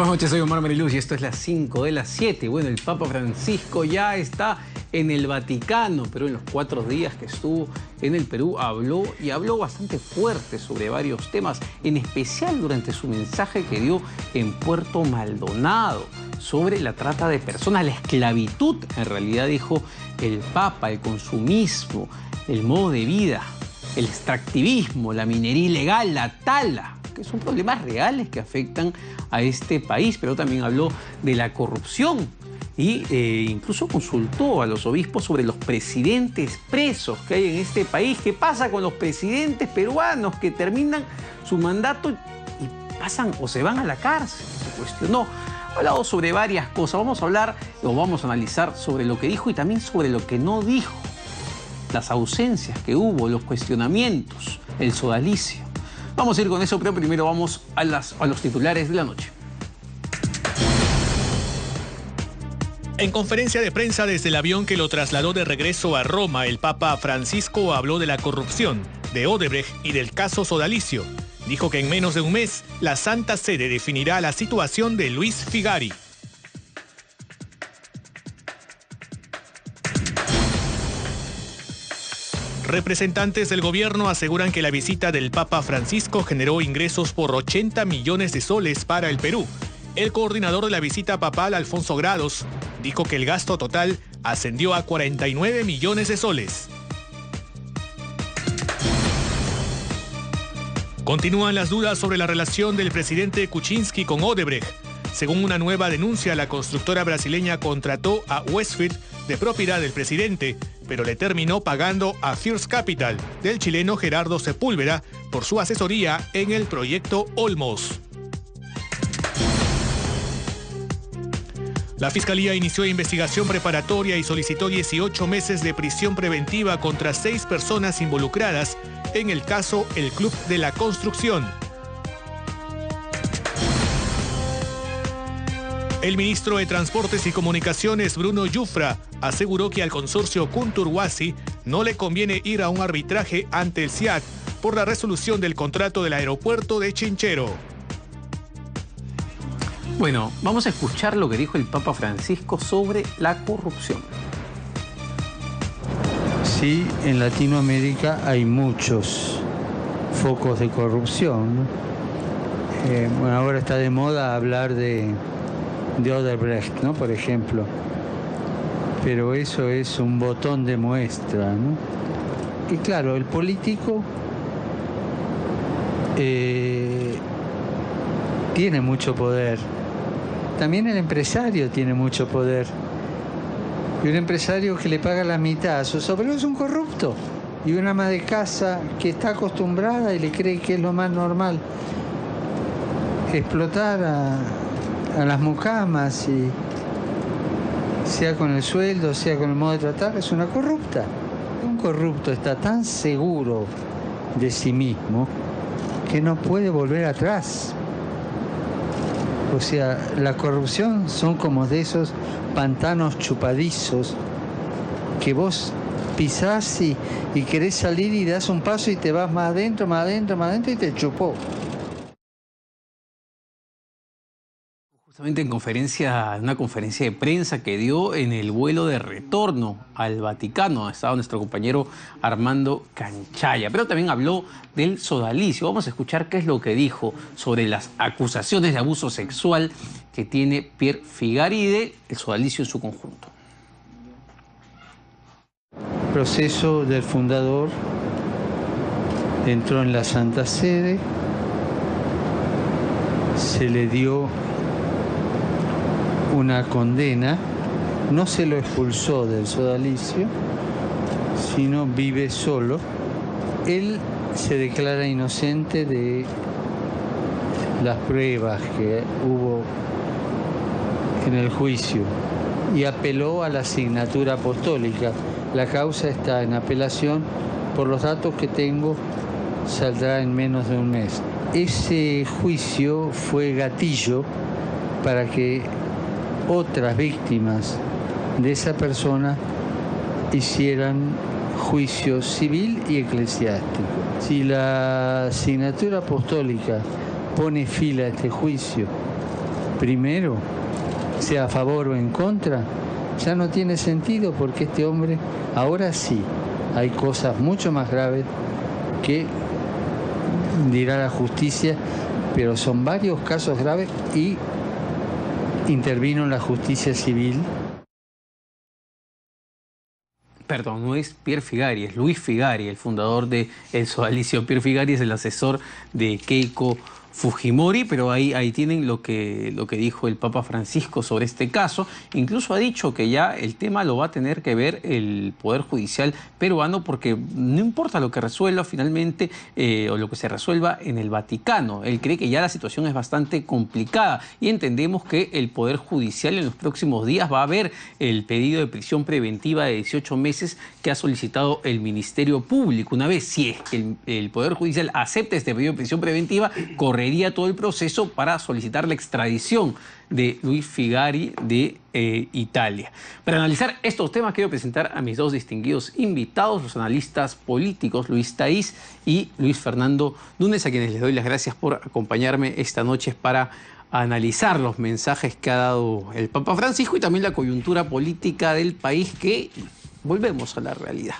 Buenas noches, soy Omar Mariluz y esto es las 5 de las 7. Bueno, el Papa Francisco ya está en el Vaticano, pero en los 4 días que estuvo en el Perú habló bastante fuerte sobre varios temas, en especial durante su mensaje que dio en Puerto Maldonado sobre la trata de personas, la esclavitud, en realidad dijo el Papa, el consumismo, el modo de vida, el extractivismo, la minería ilegal, la tala, que son problemas reales que afectan a este país, pero también habló de la corrupción y incluso consultó a los obispos sobre los presidentes presos que hay en este país. ¿Qué pasa con los presidentes peruanos que terminan su mandato y pasan o se van a la cárcel? Se cuestionó. Ha hablado sobre varias cosas. Vamos a analizar sobre lo que dijo y también sobre lo que no dijo. Las ausencias que hubo, los cuestionamientos, el sodalicio. Vamos a ir con eso, pero primero vamos a los titulares de la noche. En conferencia de prensa desde el avión que lo trasladó de regreso a Roma, el Papa Francisco habló de la corrupción, de Odebrecht y del caso sodalicio. Dijo que en menos de un mes, la Santa Sede definirá la situación de Luis Figari. Representantes del gobierno aseguran que la visita del Papa Francisco generó ingresos por 80 millones de soles para el Perú. El coordinador de la visita papal, Alfonso Grados, dijo que el gasto total ascendió a 49 millones de soles. Continúan las dudas sobre la relación del presidente Kuczynski con Odebrecht. Según una nueva denuncia, la constructora brasileña contrató a Westfield de propiedad del presidente, pero le terminó pagando a First Capital del chileno Gerardo Sepúlveda por su asesoría en el proyecto Olmos. La Fiscalía inició investigación preparatoria y solicitó 18 meses de prisión preventiva contra 6 personas involucradas en el caso El Club de la Construcción. El ministro de Transportes y Comunicaciones, Bruno Yufra, aseguró que al consorcio Kuntur-Huasi no le conviene ir a un arbitraje ante el SIAC por la resolución del contrato del aeropuerto de Chinchero. Bueno, vamos a escuchar lo que dijo el Papa Francisco sobre la corrupción. Sí, en Latinoamérica hay muchos focos de corrupción, ¿no? Bueno, ahora está de moda hablar de Odebrecht, ¿no? Por ejemplo. Pero eso es un botón de muestra, ¿no? Y claro, el político tiene mucho poder. También el empresario tiene mucho poder. Y un empresario que le paga la mitad a sus obreros es un corrupto. Y una ama de casa que está acostumbrada y le cree que es lo más normal explotar a las mucamas, y sea con el sueldo, sea con el modo de tratar, es una corrupta. Un corrupto está tan seguro de sí mismo que no puede volver atrás. O sea, la corrupción son como de esos pantanos chupadizos que vos pisás y querés salir y das un paso y te vas más adentro y te chupó. Justamente en una conferencia de prensa que dio en el vuelo de retorno al Vaticano, estaba nuestro compañero Armando Canchaya, pero también habló del sodalicio. Vamos a escuchar qué es lo que dijo sobre las acusaciones de abuso sexual que tiene Pierre Figari y del sodalicio en su conjunto. El proceso del fundador entró en la Santa Sede, se le dio una condena, no se lo expulsó del sodalicio, sino vive solo. Él se declara inocente de las pruebas que hubo en el juicio y apeló a la asignatura apostólica. La causa está en apelación. Por los datos que tengo, saldrá en menos de un mes. Ese juicio fue gatillo para que otras víctimas de esa persona hicieran juicio civil y eclesiástico. Si la asignatura apostólica pone fila a este juicio primero, sea a favor o en contra, ya no tiene sentido, porque este hombre, ahora sí, hay cosas mucho más graves que dirá la justicia, pero son varios casos graves y intervino la justicia civil. Perdón, no es Pierre Figari, es Luis Figari, el fundador de El Sodalicio. Pierre Figari es el asesor de Keiko Fujimori, pero ahí tienen lo que dijo el Papa Francisco sobre este caso. Incluso ha dicho que ya el tema lo va a tener que ver el Poder Judicial peruano, porque no importa lo que resuelva finalmente o lo que se resuelva en el Vaticano. Él cree que ya la situación es bastante complicada y entendemos que el Poder Judicial en los próximos días va a ver el pedido de prisión preventiva de 18 meses que ha solicitado el Ministerio Público. Una vez, si es que el Poder Judicial acepta este pedido de prisión preventiva, correría todo el proceso para solicitar la extradición de Luis Figari de Italia. Para analizar estos temas quiero presentar a mis dos distinguidos invitados, los analistas políticos Luis Taiz y Luis Fernando Núñez, a quienes les doy las gracias por acompañarme esta noche para analizar los mensajes que ha dado el Papa Francisco y también la coyuntura política del país, que volvemos a la realidad.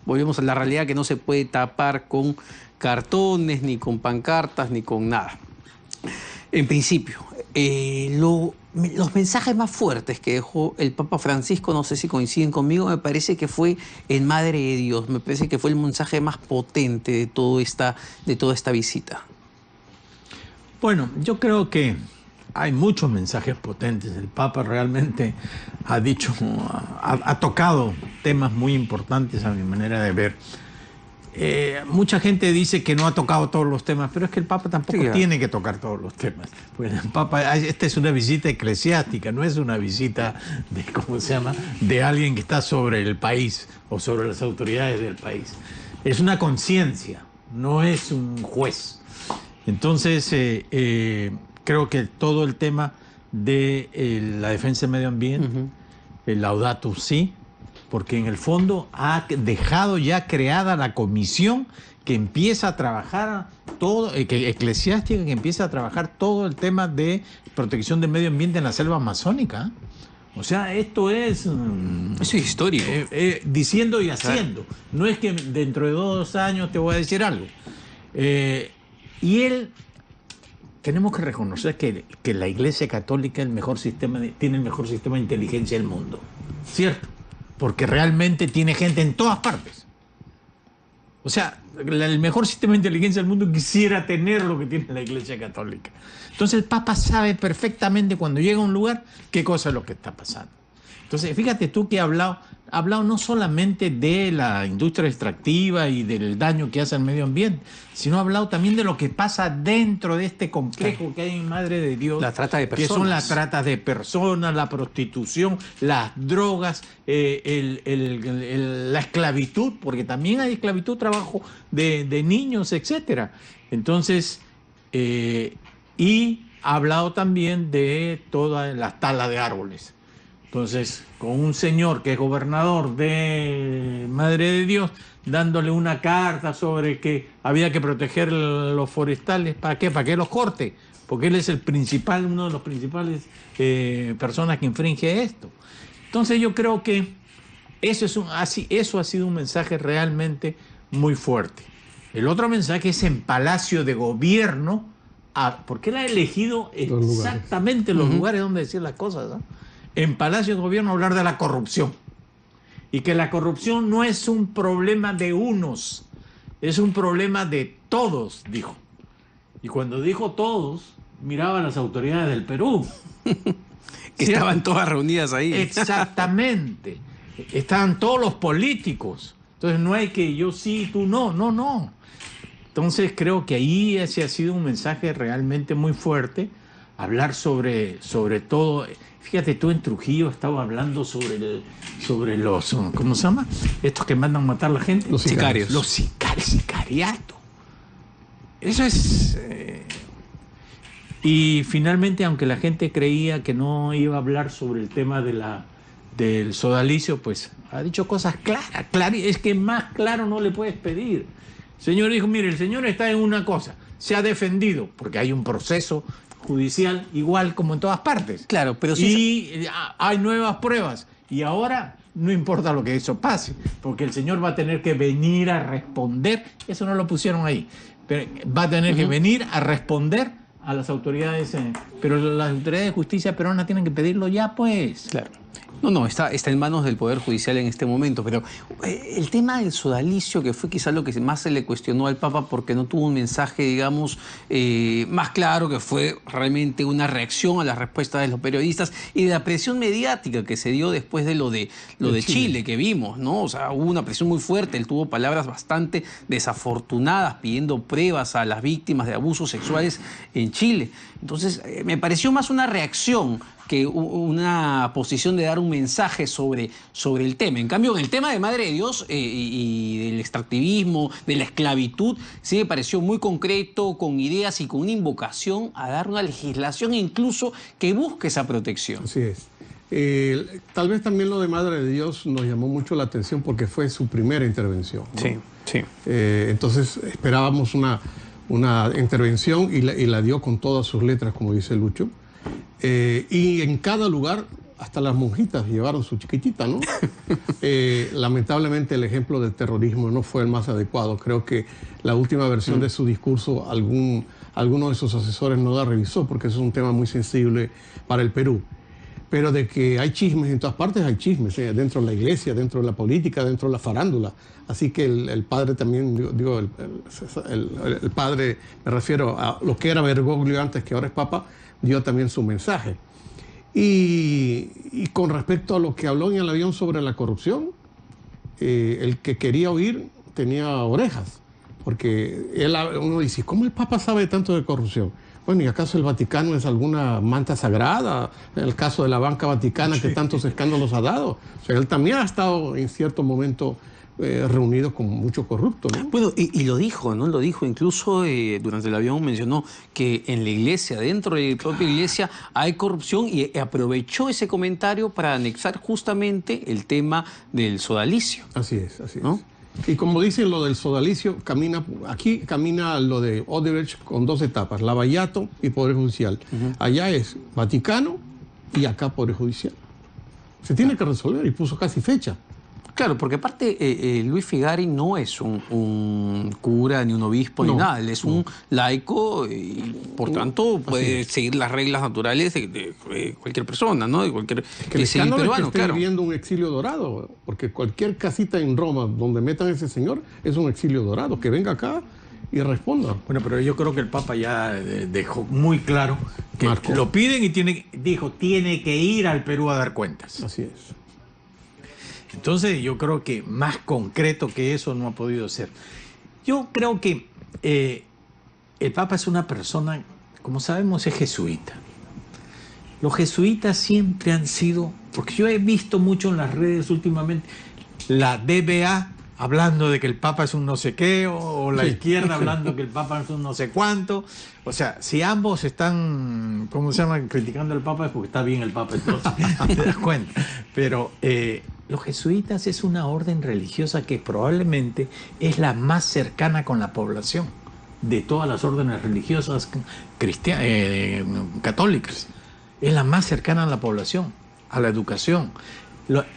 Volvemos a la realidad que no se puede tapar con cartones, ni con pancartas, ni con nada. En principio, los mensajes más fuertes que dejó el Papa Francisco, no sé si coinciden conmigo, me parece que fue en Madre de Dios, me parece que fue el mensaje más potente de toda esta visita. Bueno, yo creo que hay muchos mensajes potentes. El Papa realmente ha tocado temas muy importantes a mi manera de ver. Mucha gente dice que no ha tocado todos los temas, pero es que el Papa tampoco tiene que tocar todos los temas. Pues el Papa, esta es una visita eclesiástica, no es una visita de, de alguien que está sobre el país o sobre las autoridades del país. Es una conciencia, no es un juez. Entonces, creo que todo el tema de la defensa del medio ambiente, el Laudato Si, porque en el fondo ha dejado ya creada la comisión que empieza a trabajar eclesiástica, que empieza a trabajar todo el tema de protección del medio ambiente en la selva amazónica. O sea, esto es... Eso es histórico. Diciendo y haciendo. Claro. No es que dentro de 2 años te voy a decir algo. Tenemos que reconocer que la Iglesia Católica tiene el mejor sistema de inteligencia del mundo. ¿Cierto? Porque realmente tiene gente en todas partes. O sea, el mejor sistema de inteligencia del mundo quisiera tener lo que tiene la Iglesia Católica. Entonces el Papa sabe perfectamente cuando llega a un lugar qué cosa es lo que está pasando. Entonces, fíjate tú que ha hablado no solamente de la industria extractiva y del daño que hace al medio ambiente, sino ha hablado también de lo que pasa dentro de este complejo que hay en Madre de Dios. La trata de personas. Que son las tratas de personas, la prostitución, las drogas, la esclavitud, porque también hay esclavitud, trabajo de niños, etc. Entonces, y ha hablado también de todas las talas de árboles. Entonces, con un señor que es gobernador de Madre de Dios, dándole una carta sobre que había que proteger los forestales, ¿para qué? Para que los corte, porque él es uno de los principales personas que infringe esto. Entonces yo creo que eso ha sido un mensaje realmente muy fuerte. El otro mensaje es en Palacio de Gobierno, porque él ha elegido exactamente los lugares donde decir las cosas, ¿no? En Palacio de Gobierno hablar de la corrupción y que la corrupción no es un problema de unos, es un problema de todos, dijo. Y cuando dijo todos, miraba a las autoridades del Perú. Que estaban todas reunidas ahí. Exactamente. Estaban todos los políticos. Entonces no hay que yo sí, tú no, no. Entonces creo que ahí ese ha sido un mensaje realmente muy fuerte. Hablar sobre todo... Fíjate, tú en Trujillo estabas hablando sobre los, ¿cómo se llama? Estos que mandan matar a la gente. Los sicarios. Los sicariato. Eso es... Y finalmente, aunque la gente creía que no iba a hablar sobre el tema del sodalicio, pues ha dicho cosas claras. Es que más claro no le puedes pedir. El señor dijo, mire, el señor está en una cosa, se ha defendido, porque hay un proceso judicial igual como en todas partes. Claro, pero sí. Y hay nuevas pruebas. Y ahora no importa lo que eso pase, porque el señor va a tener que venir a responder. Eso no lo pusieron ahí. Pero va a tener que venir a responder a las autoridades. Pero las autoridades de justicia peruanas tienen que pedirlo ya, pues. Claro. No, está en manos del Poder Judicial en este momento, pero el tema del sodalicio, que fue quizás lo que más se le cuestionó al Papa porque no tuvo un mensaje, digamos, más claro, que fue realmente una reacción a las respuestas de los periodistas y de la presión mediática que se dio después de lo de Chile que vimos, ¿no? O sea, hubo una presión muy fuerte, él tuvo palabras bastante desafortunadas pidiendo pruebas a las víctimas de abusos sexuales en Chile. Entonces, me pareció más una reacción que una posición de dar un mensaje sobre el tema. En cambio, en el tema de Madre de Dios y del extractivismo, de la esclavitud, sí me pareció muy concreto, con ideas y con una invocación a dar una legislación incluso que busque esa protección. Así es. Tal vez también lo de Madre de Dios nos llamó mucho la atención porque fue su primera intervención, ¿no? Sí. Entonces esperábamos una intervención y la dio con todas sus letras, como dice Lucho. Y en cada lugar, hasta las monjitas llevaron su chiquitita, ¿no? Lamentablemente el ejemplo del terrorismo no fue el más adecuado. Creo que la última versión de su discurso, alguno de sus asesores no la revisó, porque eso es un tema muy sensible para el Perú. Pero de que hay chismes en todas partes, hay chismes, dentro de la iglesia, dentro de la política, dentro de la farándula. Así que el padre también, el padre, me refiero a lo que era Bergoglio antes, que ahora es Papa, dio también su mensaje. Y con respecto a lo que habló en el avión sobre la corrupción, el que quería oír tenía orejas, porque uno dice, ¿cómo el Papa sabe tanto de corrupción? Bueno, ¿y acaso el Vaticano es alguna manta sagrada? En el caso de la banca vaticana que tantos escándalos ha dado. O sea, él también ha estado en cierto momento reunido con mucho corrupto, ¿no? Bueno, y lo dijo, ¿no? Lo dijo, incluso durante el avión mencionó que en la iglesia, dentro de la propia iglesia, hay corrupción y aprovechó ese comentario para anexar justamente el tema del sodalicio. Así es, ¿no? Y como dicen lo del sodalicio, aquí camina lo de Odebrecht con dos etapas, lavallato y Poder Judicial. Allá es Vaticano y acá Poder Judicial. Se tiene que resolver y puso casi fecha. Claro, porque aparte Luis Figari no es un cura ni un obispo ni nada, él es un laico y por tanto puede seguir las reglas naturales de cualquier persona, ¿no? De cualquier civil peruano, es que esté viviendo un exilio dorado, porque cualquier casita en Roma donde metan a ese señor es un exilio dorado, que venga acá y responda. Bueno, pero yo creo que el Papa ya dejó muy claro que lo piden y tiene que ir al Perú a dar cuentas. Así es. Entonces yo creo que más concreto que eso no ha podido ser. Yo creo que el Papa es una persona, como sabemos, es jesuita. Los jesuitas siempre han sido, porque yo he visto mucho en las redes últimamente, la DBA hablando de que el Papa es un no sé qué, o la izquierda hablando que el Papa es un no sé cuánto. O sea, si ambos están, ¿cómo se llama?, criticando al Papa, es porque está bien el Papa, entonces te das cuenta. Pero los jesuitas es una orden religiosa que probablemente es la más cercana con la población de todas las órdenes religiosas católicas. Es la más cercana a la población, a la educación.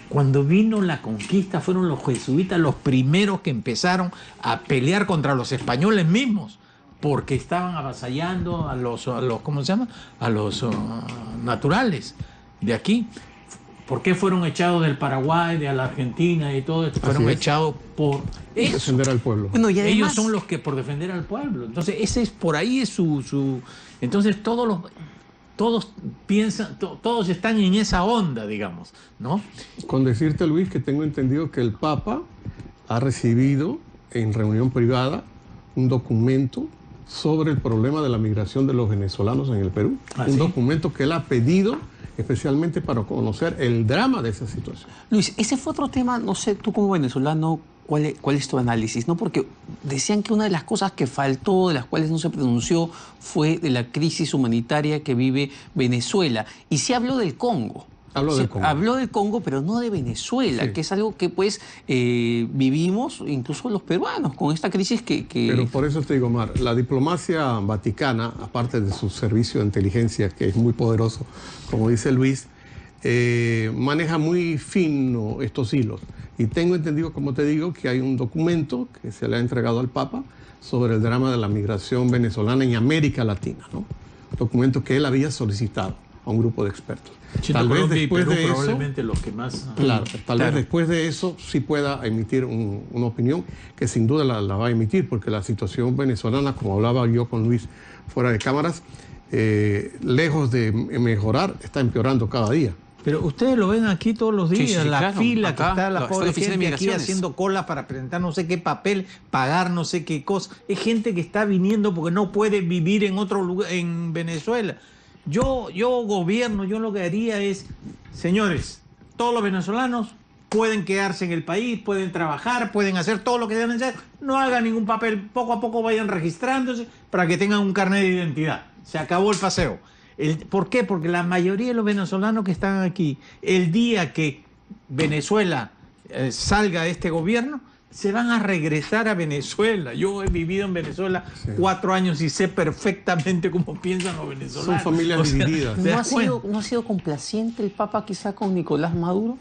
Cuando vino la conquista fueron los jesuitas los primeros que empezaron a pelear contra los españoles mismos, porque estaban avasallando a los ¿cómo se llama?, a los naturales de aquí. ¿Por qué fueron echados del Paraguay, de la Argentina y todo esto? Fueron echados por eso. Defender al pueblo. Bueno, y además, ellos son los que por defender al pueblo. Entonces, ese es por ahí es su... Entonces, todos piensan, todos están en esa onda, digamos, ¿no? Con decirte, Luis, que tengo entendido que el Papa ha recibido en reunión privada un documento sobre el problema de la migración de los venezolanos en el Perú. Un documento que él ha pedido especialmente para conocer el drama de esa situación. Luis, ese fue otro tema, no sé, tú como venezolano, ¿cuál es tu análisis? ¿No? Porque decían que una de las cosas que faltó, de las cuales no se pronunció, fue de la crisis humanitaria que vive Venezuela. Y se habló del Congo. Habló del Congo, pero no de Venezuela, que es algo que pues vivimos incluso los peruanos con esta crisis que... Pero por eso te digo, Omar, la diplomacia vaticana, aparte de su servicio de inteligencia, que es muy poderoso, como dice Luis, maneja muy fino estos hilos. Y tengo entendido, como te digo, que hay un documento que se le ha entregado al Papa sobre el drama de la migración venezolana en América Latina, ¿no? Documento que él había solicitado a un grupo de expertos. Tal vez después de eso, probablemente los que más... Claro, tal vez después de eso sí pueda emitir una opinión que sin duda la va a emitir, porque la situación venezolana, como hablaba yo con Luis fuera de cámaras, lejos de mejorar, está empeorando cada día. Pero ustedes lo ven aquí todos los días, la fila acá, que está la pobre gente aquí haciendo cola para presentar no sé qué papel, pagar no sé qué cosa. Es gente que está viniendo porque no puede vivir en otro lugar, en Venezuela. Yo gobierno, yo lo que haría es, señores, todos los venezolanos pueden quedarse en el país, pueden trabajar, pueden hacer todo lo que deben hacer, no hagan ningún papel, poco a poco vayan registrándose para que tengan un carnet de identidad. Se acabó el paseo. ¿Por qué? Porque la mayoría de los venezolanos que están aquí, el día que Venezuela salga de este gobierno, se van a regresar a Venezuela. Yo he vivido en Venezuela 4 años y sé perfectamente cómo piensan los venezolanos. Son familias divididas. ¿No ha sido complaciente el Papa quizá con Nicolás Maduro?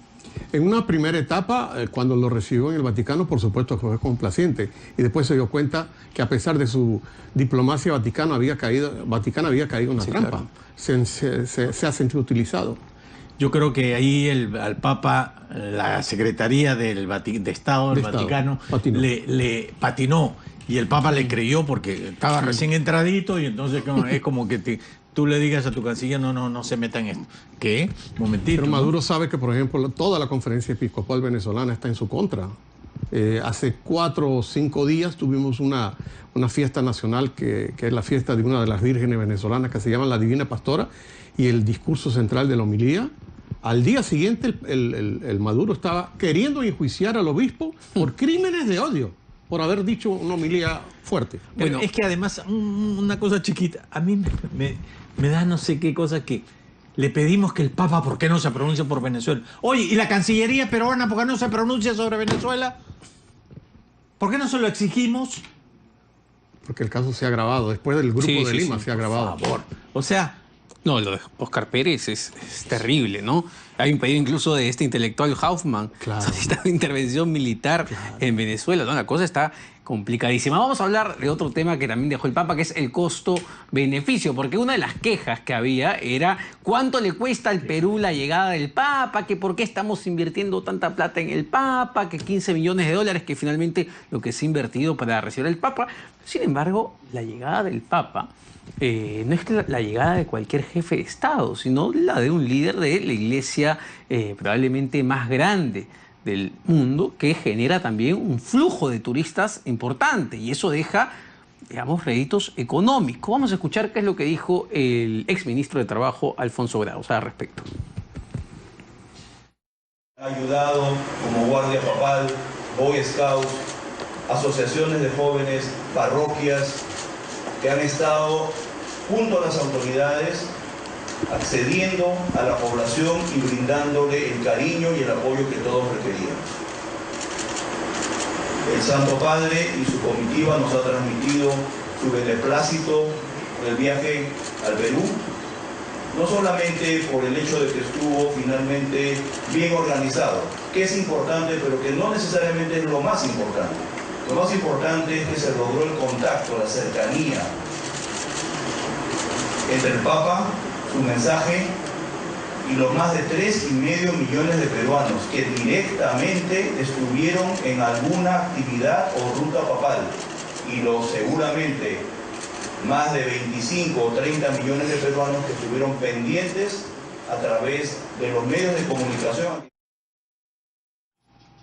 En una primera etapa, cuando lo recibió en el Vaticano, por supuesto que fue complaciente. Y después se dio cuenta que a pesar de su diplomacia vaticana había caído en una trampa. Claro. Se ha sentido utilizado. Yo creo que ahí al Papa, la Secretaría de Estado del Vaticano le patinó. Y el Papa le creyó porque estaba recién entradito y entonces es como que tú le digas a tu canciller, no se meta en esto. ¿Qué? Momentito. Pero Maduro sabe que, por ejemplo, toda la conferencia episcopal venezolana está en su contra. Hace 4 o 5 días tuvimos una fiesta nacional que es la fiesta de una de las vírgenes venezolanas que se llama la Divina Pastora, y el discurso central de la homilía. Al día siguiente el Maduro estaba queriendo enjuiciar al obispo por crímenes de odio, por haber dicho una homilía fuerte. Bueno, es que además, una cosa chiquita, a mí me da no sé qué cosa que le pedimos que el Papa, ¿por qué no se pronuncia por Venezuela? Oye, ¿y la Cancillería peruana, por qué no se pronuncia sobre Venezuela? ¿Por qué no se lo exigimos? Porque el caso se ha agravado. Después del grupo de Lima se ha agravado. Por favor. O sea... No, lo de Oscar Pérez es terrible, ¿no? Hay un pedido incluso de este intelectual Hoffman, solicitando intervención militar en Venezuela, ¿no? La cosa está complicadísima. Vamos a hablar de otro tema que también dejó el Papa, que es el costo-beneficio, porque una de las quejas que había era cuánto le cuesta al Perú la llegada del Papa, que por qué estamos invirtiendo tanta plata en el Papa, que 15 millones de dólares, que finalmente lo que se ha invertido para recibir al Papa. Sin embargo, la llegada del Papa no es la llegada de cualquier jefe de Estado, sino la de un líder de la iglesia probablemente más grande del mundo, que genera también un flujo de turistas importante, y eso deja, digamos, réditos económicos. Vamos a escuchar qué es lo que dijo el exministro de Trabajo, Alfonso Grados, al respecto. Ha ayudado como Guardia Papal, Boy Scouts, asociaciones de jóvenes, parroquias, que han estado junto a las autoridades, accediendo a la población y brindándole el cariño y el apoyo que todos requerían. El Santo Padre y su comitiva nos ha transmitido su beneplácito del viaje al Perú, no solamente por el hecho de que estuvo finalmente bien organizado, que es importante, pero que no necesariamente es lo más importante. Lo más importante es que se logró el contacto, la cercanía entre el Papa, su mensaje, y los más de 3,5 millones de peruanos que directamente estuvieron en alguna actividad o ruta papal, y los seguramente más de 25 o 30 millones de peruanos que estuvieron pendientes a través de los medios de comunicación.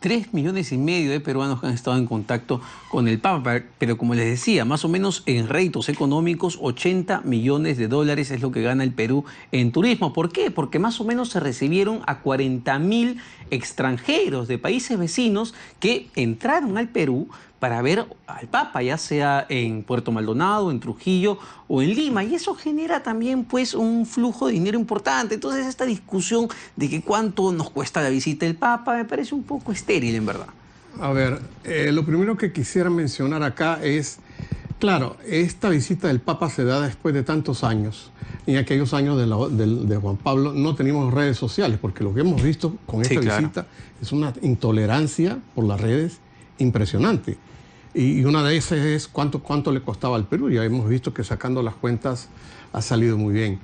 3,5 millones de peruanos que han estado en contacto con el Papa, pero como les decía, más o menos en réditos económicos, 80 millones de dólares es lo que gana el Perú en turismo. ¿Por qué? Porque más o menos se recibieron a 40.000 extranjeros de países vecinos que entraron al Perú para ver al Papa, ya sea en Puerto Maldonado, en Trujillo o en Lima. Y eso genera también pues un flujo de dinero importante. Entonces esta discusión de que cuánto nos cuesta la visita del Papa me parece un poco estéril, en verdad. A ver, lo primero que quisiera mencionar acá es, claro, esta visita del Papa se da después de tantos años. En aquellos años de Juan Pablo no teníamos redes sociales, porque lo que hemos visto con esta visita es una intolerancia por las redes impresionante. Y una de esas es cuánto le costaba al Perú. Ya hemos visto que sacando las cuentas ha salido muy bien.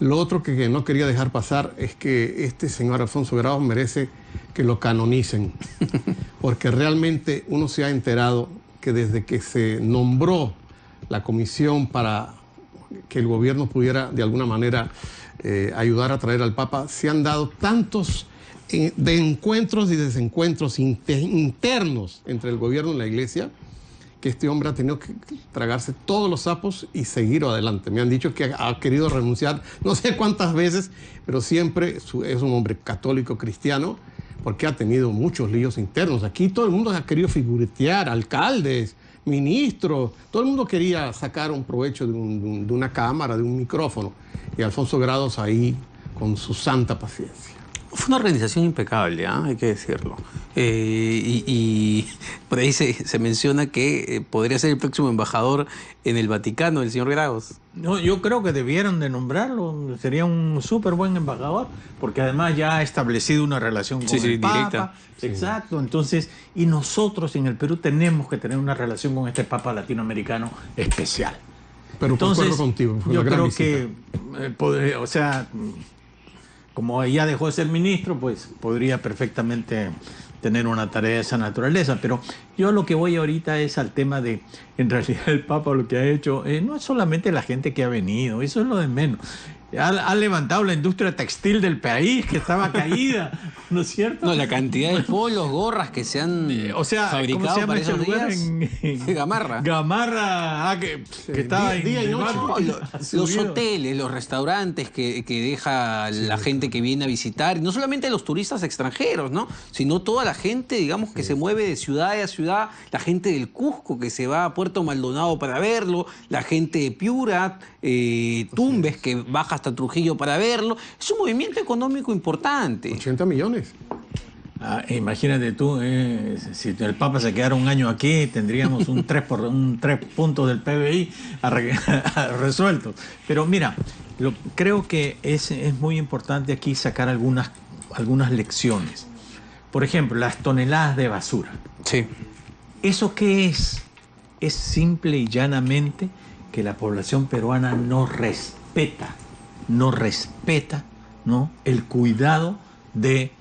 Lo otro que no quería dejar pasar es que este señor Alfonso Grados merece que lo canonicen, porque realmente uno se ha enterado que desde que se nombró la comisión para que el gobierno pudiera de alguna manera ayudar a traer al Papa, se han dado tantos de encuentros y desencuentros internos entre el gobierno y la iglesia, que este hombre ha tenido que tragarse todos los sapos y seguir adelante. Me han dicho que ha querido renunciar no sé cuántas veces, pero siempre es un hombre católico cristiano, porque ha tenido muchos líos internos. Aquí todo el mundo ha querido figuretear, alcaldes, ministros, todo el mundo quería sacar un provecho de una cámara, de un micrófono, y Alfonso Grados ahí con su santa paciencia. Fue una organización impecable, hay que decirlo. Y por ahí se menciona que podría ser el próximo embajador en el Vaticano, el señor Grados. No, yo creo que debieron de nombrarlo. Sería un súper buen embajador, porque además ya ha establecido una relación con el Papa. Directa. Exacto. Entonces, y nosotros en el Perú tenemos que tener una relación con este Papa latinoamericano especial. Pero entonces, concuerdo contigo. Yo creo que, o sea, como ya dejó de ser ministro, pues podría perfectamente tener una tarea de esa naturaleza. Pero yo lo que voy ahorita es al tema de, en realidad el Papa lo que ha hecho, no es solamente la gente que ha venido, eso es lo de menos. Ha levantado la industria textil del país, que estaba caída, ¿no es cierto? No, la cantidad de polos, gorras que se han fabricado para esos días. Gamarra. Gamarra, que estaba día y noche. Los hoteles, los restaurantes que deja la gente que viene a visitar, y no solamente los turistas extranjeros, ¿no? Sino toda la gente, digamos, que se mueve de ciudad a ciudad, la gente del Cusco que se va a Puerto Maldonado para verlo, la gente de Piura, Tumbes que baja hasta Trujillo para verlo. Es un movimiento económico importante. 80 millones. Imagínate tú, si el Papa se quedara un año aquí, tendríamos un 3 puntos del PBI resueltos. Pero mira, creo que es muy importante aquí sacar algunas lecciones. Por ejemplo, las toneladas de basura. Sí. ¿Eso qué es? Es simple y llanamente que la población peruana no respeta, ¿no?, el cuidado de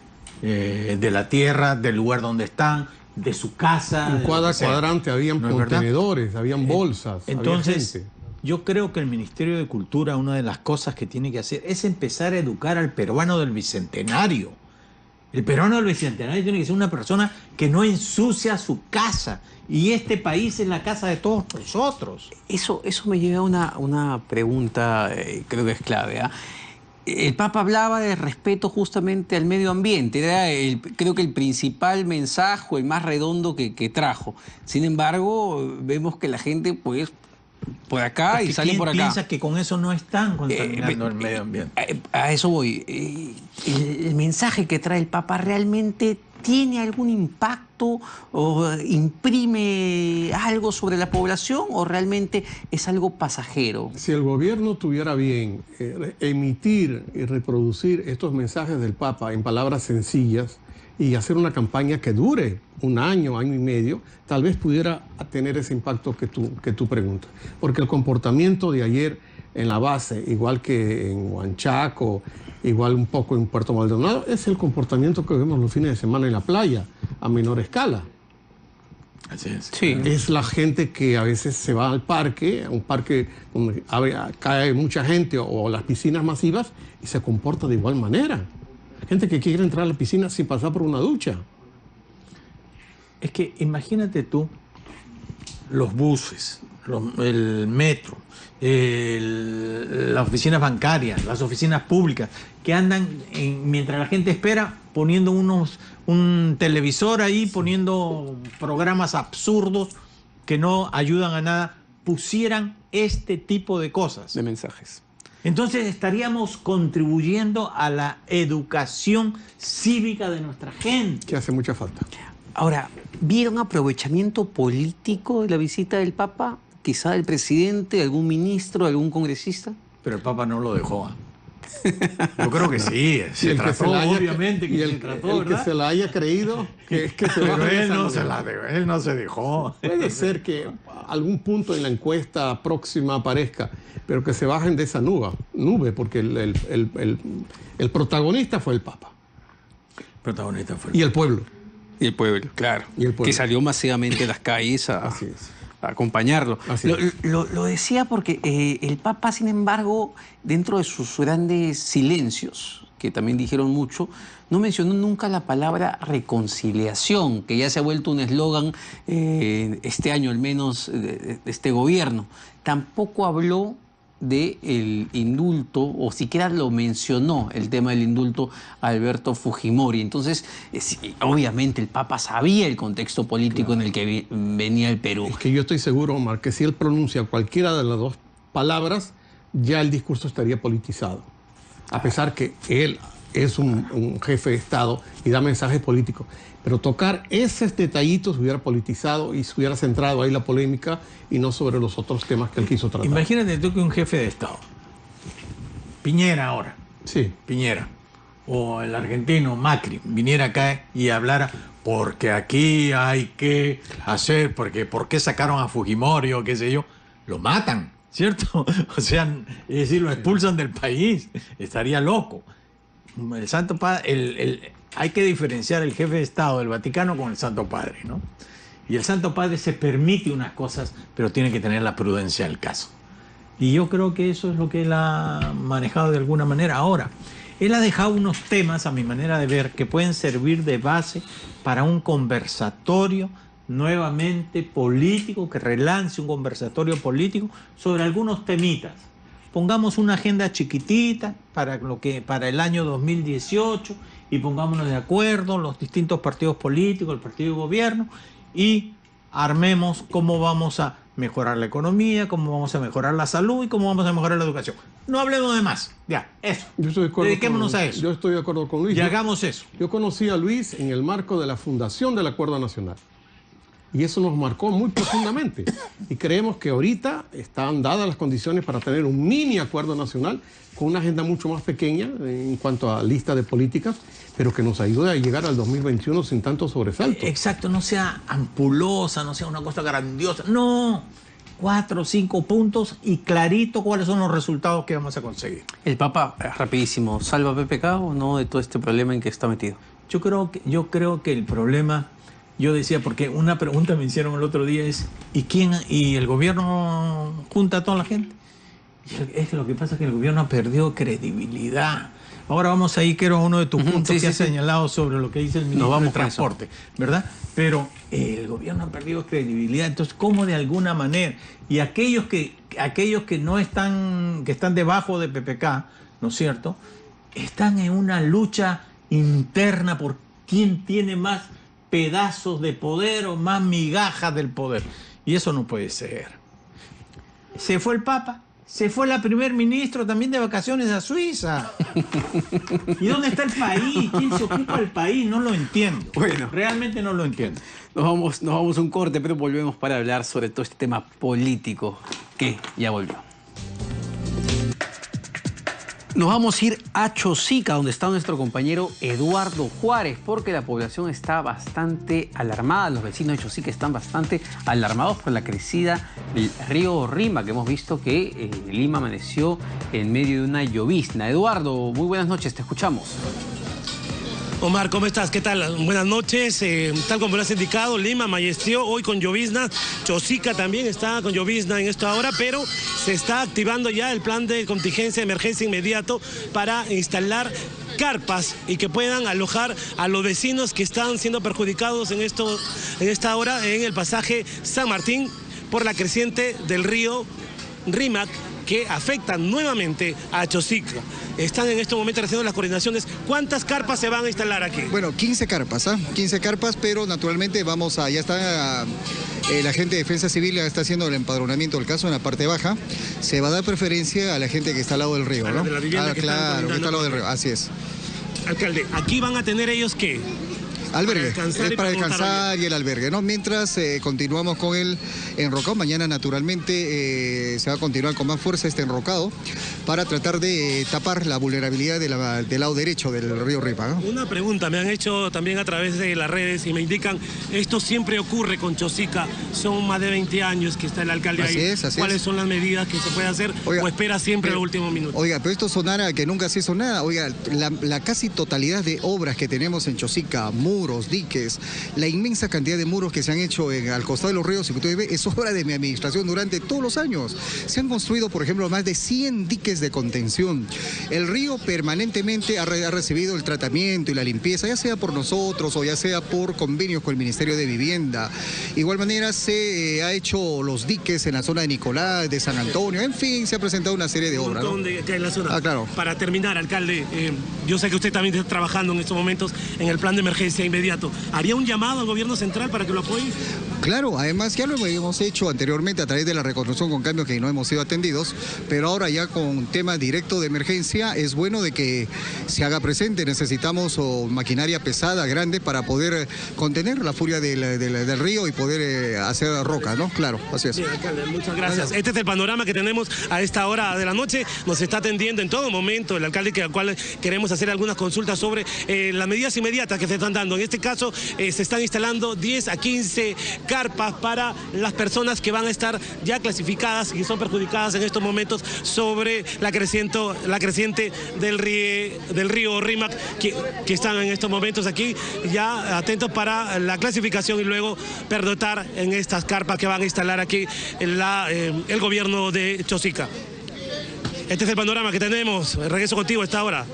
la tierra, del lugar donde están, de su casa. En cada cuadrante habían contenedores, habían bolsas. Entonces, había gente. Yo creo que el Ministerio de Cultura, una de las cosas que tiene que hacer es empezar a educar al peruano del Bicentenario. El peruano del Bicentenario tiene que ser una persona que no ensucia su casa. Y este país es la casa de todos nosotros. Eso me lleva a una pregunta, creo que es clave. El Papa hablaba de respeto justamente al medio ambiente. Era creo que el principal mensaje, el más redondo que trajo. Sin embargo, vemos que la gente, pues, por acá y sale por acá. Piensa que con eso no están contaminando el medio ambiente. A eso voy. ¿El mensaje que trae el Papa realmente tiene algún impacto o imprime algo sobre la población o realmente es algo pasajero? Si el gobierno tuviera bien emitir y reproducir estos mensajes del Papa en palabras sencillas y hacer una campaña que dure un año, año y medio, tal vez pudiera tener ese impacto que tú preguntas. Porque el comportamiento de ayer en la base, igual que en Huanchaco, igual un poco en Puerto Maldonado, es el comportamiento que vemos los fines de semana en la playa, a menor escala. Así es. Sí. Es la gente que a veces se va al parque, a un parque donde cae mucha gente o las piscinas masivas y se comporta de igual manera. Gente que quiere entrar a la piscina sin pasar por una ducha. Es que imagínate tú los buses, el metro, las oficinas bancarias, las oficinas públicas, que andan, mientras la gente espera, poniendo un televisor ahí, poniendo programas absurdos que no ayudan a nada, pusieran este tipo de cosas. De mensajes. Entonces estaríamos contribuyendo a la educación cívica de nuestra gente. Que hace mucha falta. Ahora, ¿vieron aprovechamiento político de la visita del Papa? Quizá del presidente, algún ministro, algún congresista. Pero el Papa no lo dejó. Yo creo que sí, Y el que se la haya- obviamente y que el, se trató, el que ¿verdad? se la haya creído, que es que se Pero baje de él esa no, nube. él no se dejó. Puede ser que algún punto en la encuesta próxima aparezca, pero que se bajen de esa nube, porque el protagonista fue el Papa Protagonista fue y el pueblo. Y el pueblo, claro. Y el pueblo. Que salió masivamente a las calles a Así es. acompañarlo. Así es. Lo decía porque el Papa, sin embargo, dentro de sus grandes silencios, que también dijeron mucho, no mencionó nunca la palabra reconciliación, que ya se ha vuelto un eslogan este año al menos de este gobierno. Tampoco habló del indulto, o siquiera lo mencionó, el tema del indulto a Alberto Fujimori. Entonces, obviamente el Papa sabía el contexto político en el que venía el Perú. Es que yo estoy seguro, Omar, que si él pronuncia cualquiera de las dos palabras, ya el discurso estaría politizado. A pesar que él es un jefe de Estado y da mensajes políticos. Pero tocar esos detallitos hubiera politizado y se hubiera centrado ahí la polémica y no sobre los otros temas que él quiso tratar. Imagínate tú que un jefe de Estado, Piñera ahora, Sí. Piñera, o el argentino Macri, viniera acá y hablara porque aquí hay que hacer, porque ¿por qué sacaron a Fujimori o qué sé yo? Lo matan, ¿cierto? O sea, es decir, lo expulsan del país, estaría loco. El Santo Padre, hay que diferenciar el jefe de Estado del Vaticano con el Santo Padre, ¿no? Y el Santo Padre se permite unas cosas, pero tiene que tener la prudencia del caso. Y yo creo que eso es lo que él ha manejado de alguna manera. Ahora, él ha dejado unos temas, a mi manera de ver, que pueden servir de base para un conversatorio nuevamente político, que relance un conversatorio político sobre algunos temitas. Pongamos una agenda chiquitita para el año 2018 y pongámonos de acuerdo los distintos partidos políticos, el partido de gobierno, y armemos cómo vamos a mejorar la economía, cómo vamos a mejorar la salud y cómo vamos a mejorar la educación. No hablemos de más. Ya, eso. Yo estoy de acuerdo Dediquémonos con, a eso. Yo estoy de acuerdo con Luis. Y hagamos eso. Yo conocí a Luis en el marco de la fundación del Acuerdo Nacional. Y eso nos marcó muy profundamente. Y creemos que ahorita están dadas las condiciones para tener un mini acuerdo nacional con una agenda mucho más pequeña en cuanto a lista de políticas, pero que nos ayude a llegar al 2021 sin tanto sobresalto. Exacto, no sea ampulosa, no sea una cosa grandiosa. No, 4 o 5 puntos y clarito cuáles son los resultados que vamos a conseguir. El Papa, rapidísimo, ¿salva a PPK o no de todo este problema en que está metido? Yo creo que el problema, yo decía, porque una pregunta me hicieron el otro día es, ¿y el gobierno junta a toda la gente? Y es que lo que pasa es que el gobierno ha perdido credibilidad. Ahora vamos ahí, que era uno de tus puntos que has señalado sobre lo que dice el ministro de Transporte, ¿verdad? Pero el gobierno ha perdido credibilidad. Entonces, ¿cómo de alguna manera? Y aquellos que no están, que están debajo de PPK, ¿no es cierto?, están en una lucha interna por quién tiene más pedazos de poder o más migajas del poder. Y eso no puede ser. Se fue el Papa. Se fue la primer ministro también de vacaciones a Suiza. ¿Y dónde está el país? ¿Quién se ocupa del país? No lo entiendo. Bueno. Realmente no lo entiendo. Nos vamos a un corte, pero volvemos para hablar sobre todo este tema político que ya volvió. Nos vamos a ir a Chosica, donde está nuestro compañero Eduardo Juárez, porque la población está bastante alarmada. Los vecinos de Chosica están bastante alarmados por la crecida del río Rima, que hemos visto que Lima amaneció en medio de una llovizna. Eduardo, muy buenas noches, te escuchamos. Omar, ¿cómo estás? ¿Qué tal? Buenas noches. Tal como lo has indicado, Lima amaneció hoy con llovizna. Chosica también está con llovizna en esta hora, pero se está activando ya el plan de contingencia de emergencia inmediato para instalar carpas y que puedan alojar a los vecinos que están siendo perjudicados en esta hora en el pasaje San Martín, por la creciente del río Rímac, que afectan nuevamente a Chosica. Están en este momento haciendo las coordinaciones. ¿Cuántas carpas se van a instalar aquí? Bueno, 15 carpas, 15 carpas, pero naturalmente ya está la gente de Defensa Civil ya está haciendo el empadronamiento del caso en la parte baja. Se va a dar preferencia a la gente que está al lado del río, ¿no? De la vivienda claro, que está al lado del río, así es. Alcalde, ¿aquí van a tener ellos qué? Albergue, para descansar y el albergue, ¿no? Mientras continuamos con el enrocado, mañana naturalmente se va a continuar con más fuerza este enrocado para tratar de tapar la vulnerabilidad del lado derecho del río Ripa, ¿no? Una pregunta, me han hecho también a través de las redes y me indican, esto siempre ocurre con Chosica, son más de 20 años que está el alcalde ahí. ¿Cuáles son las medidas que se puede hacer o espera siempre el último minuto? Oiga, pero esto sonara que nunca se hizo nada. Oiga, la casi totalidad de obras que tenemos en Chosica, muros, diques, la inmensa cantidad de muros que se han hecho al costado de los ríos, si usted ve, es obra de mi administración durante todos los años. Se han construido, por ejemplo, más de 100 diques de contención. El río permanentemente ha recibido el tratamiento y la limpieza, ya sea por nosotros o ya sea por convenios con el Ministerio de Vivienda. De igual manera se ha hecho los diques en la zona de Nicolás, de San Antonio, en fin, se ha presentado una serie de obras, ¿no? En la zona. Claro. Para terminar, alcalde, yo sé que usted también está trabajando en estos momentos en el plan de emergencia inmediato. ¿Haría un llamado al gobierno central para que lo apoye? Claro, además ya lo hemos hecho anteriormente a través de la reconstrucción con cambios que no hemos sido atendidos, pero ahora ya con tema directo de emergencia es bueno de que se haga presente. Necesitamos maquinaria pesada, grande, para poder contener la furia del río y poder hacer roca, ¿no? Claro, así es. Bien, alcalde, muchas gracias. Este es el panorama que tenemos a esta hora de la noche. Nos está atendiendo en todo momento el alcalde, al cual queremos hacer algunas consultas sobre las medidas inmediatas que se están dando. En este caso, se están instalando 10 a 15 carpas para las personas que van a estar ya clasificadas y son perjudicadas en estos momentos sobre la creciente del río Rímac, que están en estos momentos aquí ya atentos para la clasificación y luego pernotar en estas carpas que van a instalar aquí el gobierno de Chosica. Este es el panorama que tenemos. Regreso contigo a esta hora.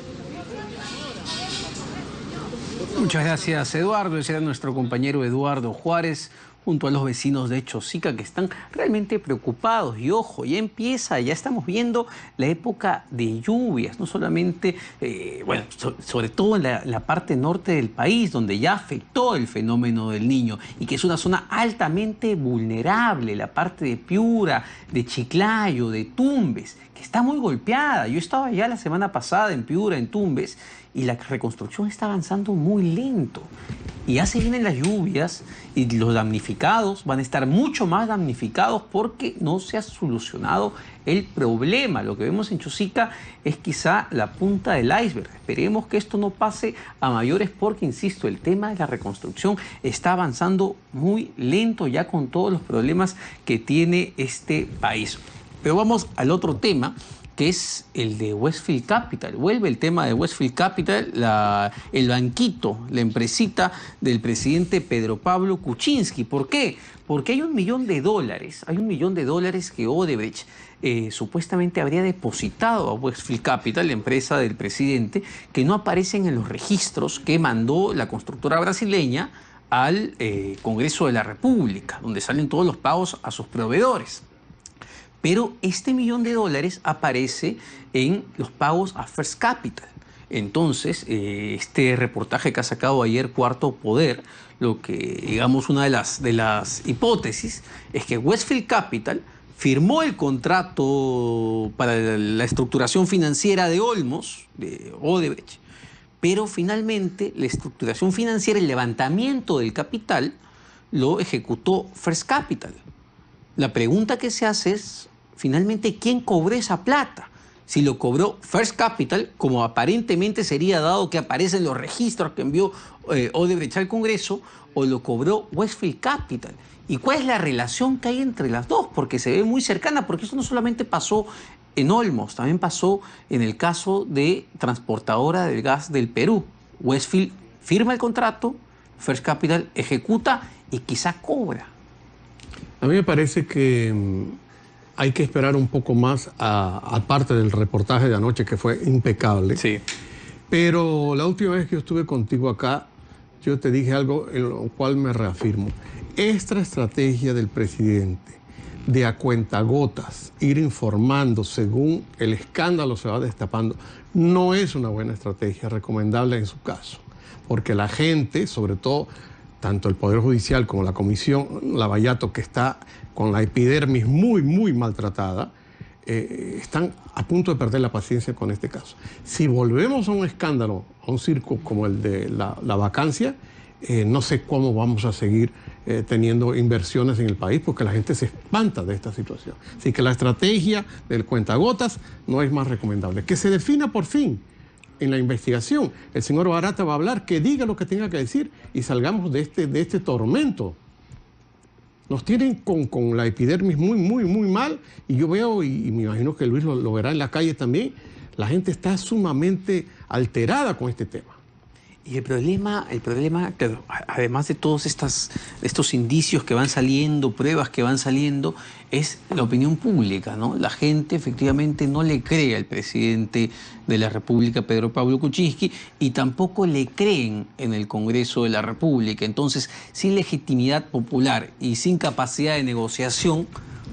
Muchas gracias, Eduardo. Ese era nuestro compañero Eduardo Juárez, junto a los vecinos de Chosica, que están realmente preocupados. Y ojo, ya estamos viendo la época de lluvias, no solamente, sobre todo en la parte norte del país, donde ya afectó el fenómeno del Niño, y que es una zona altamente vulnerable, la parte de Piura, de Chiclayo, de Tumbes, que está muy golpeada. Yo estaba allá la semana pasada en Piura, en Tumbes, y la reconstrucción está avanzando muy lento. Y ya se vienen las lluvias y los damnificados van a estar mucho más damnificados porque no se ha solucionado el problema. Lo que vemos en Chosica es quizá la punta del iceberg. Esperemos que esto no pase a mayores porque, insisto, el tema de la reconstrucción está avanzando muy lento ya con todos los problemas que tiene este país. Pero vamos al otro tema, que es el de Westfield Capital. Vuelve el tema de Westfield Capital, el banquito, la empresita del presidente Pedro Pablo Kuczynski. ¿Por qué? Porque hay $1 millón, hay $1 millón que Odebrecht supuestamente habría depositado a Westfield Capital, la empresa del presidente, que no aparecen en los registros que mandó la constructora brasileña al Congreso de la República, donde salen todos los pagos a sus proveedores. Pero este $1 millón aparece en los pagos a First Capital. Entonces, este reportaje que ha sacado ayer Cuarto Poder, lo que, digamos, una de las hipótesis es que Westfield Capital firmó el contrato para la estructuración financiera de Olmos, de Odebrecht, pero finalmente la estructuración financiera, el levantamiento del capital, lo ejecutó First Capital. La pregunta que se hace es, finalmente, ¿quién cobró esa plata? Si lo cobró First Capital, como aparentemente sería dado que aparecen los registros que envió Odebrecht al Congreso, o lo cobró Westfield Capital. ¿Y cuál es la relación que hay entre las dos? Porque se ve muy cercana, porque eso no solamente pasó en Olmos, también pasó en el caso de Transportadora del Gas del Perú. Westfield firma el contrato, First Capital ejecuta y quizá cobra. A mí me parece que hay que esperar un poco más, aparte del reportaje de anoche que fue impecable. Sí. Pero la última vez que yo estuve contigo acá, yo te dije algo en lo cual me reafirmo. Esta estrategia del presidente de a cuentagotas ir informando según el escándalo se va destapando, no es una buena estrategia recomendable en su caso, porque la gente, sobre todo tanto el Poder Judicial como la Comisión Lavallato, que está con la epidermis muy, muy maltratada, están a punto de perder la paciencia con este caso. Si volvemos a un escándalo, a un circo como el de la vacancia, no sé cómo vamos a seguir teniendo inversiones en el país, porque la gente se espanta de esta situación. Así que la estrategia del cuentagotas no es más recomendable. Que se defina por fin en la investigación. El señor Barata va a hablar, que diga lo que tenga que decir y salgamos de este tormento. Nos tienen con la epidermis muy, muy, muy mal, y yo veo, y me imagino que Luis lo verá en la calle también, la gente está sumamente alterada con este tema. Y el problema, claro, además de todos estos indicios que van saliendo, pruebas que van saliendo, es la opinión pública, ¿no? La gente efectivamente no le cree al presidente de la República, Pedro Pablo Kuczynski, y tampoco le creen en el Congreso de la República. Entonces, sin legitimidad popular y sin capacidad de negociación,